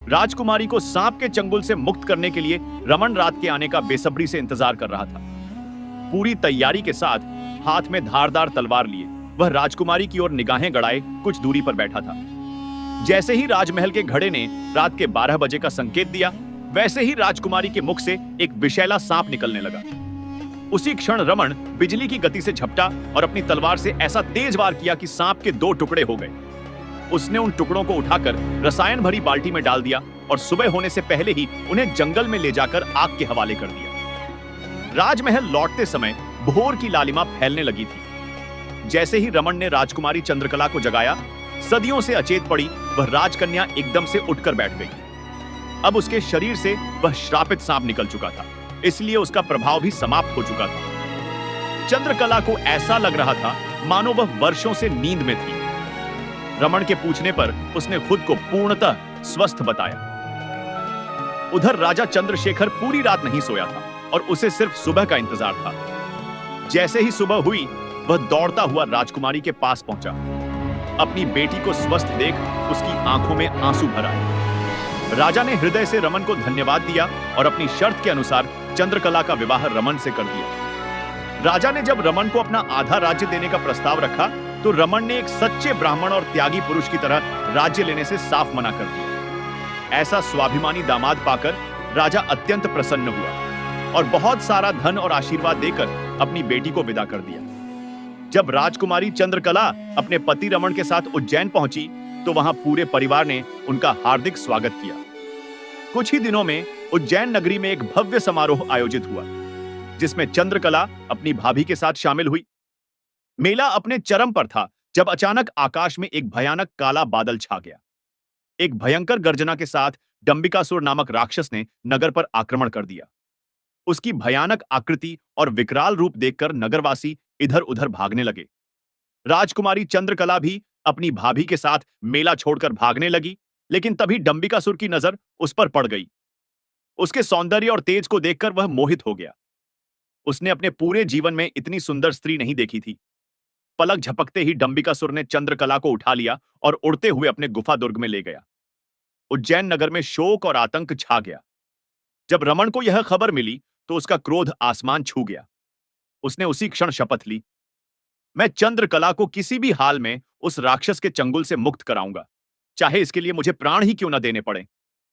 राजकुमारी को सांप के चंगुल से मुक्त करने के लिए रमन रात के आने का बेसब्री से इंतजार कर रहा था। पूरी तैयारी के साथ हाथ में धारदार तलवार लिए वह राजकुमारी की ओर निगाहें गड़ाए कुछ दूरी पर बैठा था। जैसे ही राजमहल के घड़े ने रात के 12 बजे का संकेत दिया, वैसे ही राजकुमारी के मुख से एक विषैला सांप निकलने लगा। उसी क्षण रमन बिजली की गति से झपटा और अपनी तलवार से ऐसा तेज वार किया कि सांप के 2 टुकड़े हो गए। उसने उन टुकड़ों को उठाकर रसायन भरी बाल्टी में डाल दिया और सुबह होने से पहले ही उन्हें जंगल में ले जाकर आग के हवाले कर दिया। राजमहल लौटते समय भोर की लालिमा फैलने लगी थी। जैसे ही रमन ने राजकुमारी चंद्रकला को जगाया, सदियों से अचेत पड़ी वह राजकन्या एकदम से उठकर बैठ गई। अब उसके शरीर से वह श्रापित सांप निकल चुका था, इसलिए उसका प्रभाव भी समाप्त हो चुका था। चंद्रकला को ऐसा लग रहा था मानो वह वर्षों से नींद में थी। रमन के पूछने पर उसने खुद को पूर्णतः स्वस्थ बताया। उधर राजा चंद्रशेखर पूरी रात नहीं सोया था और उसे सिर्फ सुबह का इंतजार था। जैसे ही सुबह हुई, वह दौड़ता हुआ राजकुमारी के पास पहुंचा। अपनी बेटी को स्वस्थ देख उसकी आंखों में आंसू भर आए। राजा ने हृदय से रमन को धन्यवाद दिया और अपनी शर्त के अनुसार चंद्रकला का विवाह रमन से कर दिया। राजा ने जब रमन को अपना आधा राज्य देने का प्रस्ताव रखा, तो रमन ने एक सच्चे ब्राह्मण और त्यागी पुरुष की तरह राज्य लेने से साफ मना कर दिया। ऐसा स्वाभिमानी दामाद पाकर राजा अत्यंत प्रसन्न हुआ और बहुत सारा धन और आशीर्वाद देकर अपनी बेटी को विदा कर दिया। जब राजकुमारी चंद्रकला अपने पति रमन के साथ उज्जैन पहुंची, तो वहां पूरे परिवार ने उनका हार्दिक स्वागत किया। कुछ ही दिनों में उज्जैन नगरी में एक भव्य समारोह आयोजित हुआ, जिसमें चंद्रकला अपनी भाभी के साथ शामिल हुई। मेला अपने चरम पर था जब अचानक आकाश में एक भयानक काला बादल छा गया। एक भयंकर गर्जना के साथ डंबिकासुर नामक राक्षस ने नगर पर आक्रमण कर दिया। उसकी भयानक आकृति और विकराल रूप देखकर नगरवासी इधर-उधर भागने लगे। राजकुमारी चंद्रकला भी अपनी भाभी के साथ मेला छोड़कर भागने लगी, लेकिन तभी डंबिकासुर की नजर उस पर पड़ गई। उसके सौंदर्य और तेज को देखकर वह मोहित हो गया। उसने अपने पूरे जीवन में इतनी सुंदर स्त्री नहीं देखी थी। पलक झपकते ही डंबिकासुर ने चंद्रकला को उठा लिया और उड़ते हुए अपने गुफा दुर्ग में ले गया। उज्जैन नगर में शोक और आतंक छा गया। जब रमन को यह खबर मिली, तो उसका क्रोध आसमान छू गया। उसने उसी क्षण शपथ ली, मैं चंद्रकला को किसी भी हाल में उस राक्षस के चंगुल से मुक्त कराऊंगा, चाहे इसके लिए मुझे प्राण ही क्यों न देने पड़े।